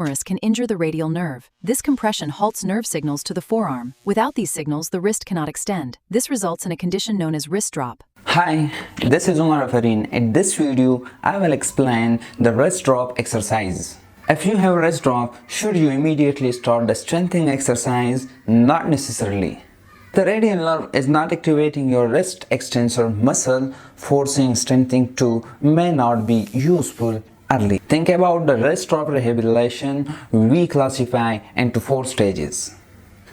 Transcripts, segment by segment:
humerus can injure the radial nerve. This compression halts nerve signals to the forearm. Without these signals, the wrist cannot extend. This results in a condition known as wrist drop. Hi, this is Umar Farin. In this video, I will explain the wrist drop exercise. If you have wrist drop, should you immediately start the strengthening exercise? Not necessarily. The radial nerve is not activating your wrist extensor muscle, forcing strengthening to may not be useful early. Think about the wrist drop rehabilitation. We classify into 4 stages.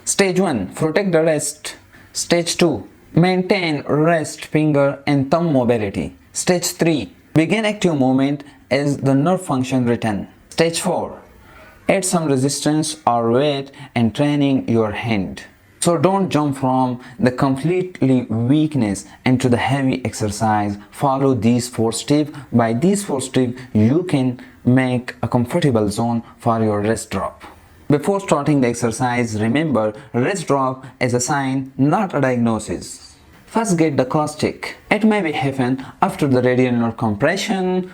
Stage 1. Protect the wrist. Stage 2. Maintain wrist, finger and thumb mobility. Stage 3. Begin active movement as the nerve function return. Stage 4. Add some resistance or weight and training your hand. So don't jump from the completely weakness into the heavy exercise. Follow these 4 steps. By these 4 steps, you can make a comfortable zone for your wrist drop. Before starting the exercise, remember wrist drop is a sign, not a diagnosis. First, get the cause check. It may be happen after the radial nerve compression,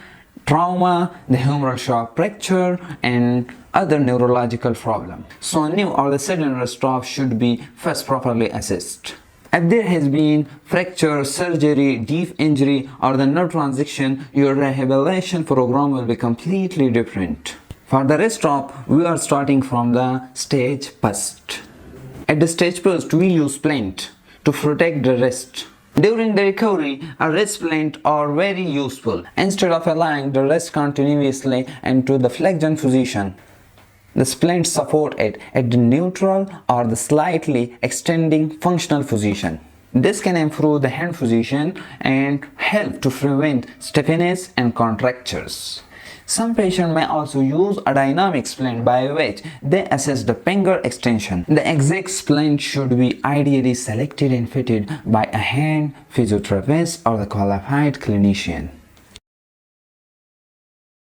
trauma, the humeral shock fracture, and other neurological problem. So new or the sudden wrist drop should be first properly assessed. If there has been fracture, surgery, deep injury, or the nerve transition, your rehabilitation program will be completely different. For the wrist drop, we are starting from the stage first. At the stage first, we use splint to protect the wrist. During the recovery, a wrist splint are very useful. Instead of allowing the wrist continuously into the flexion position, the splints support it at the neutral or the slightly extending functional position. This can improve the hand position and help to prevent stiffness and contractures. Some patients may also use a dynamic splint by which they assess the finger extension. The exact splint should be ideally selected and fitted by a hand physiotherapist or the qualified clinician.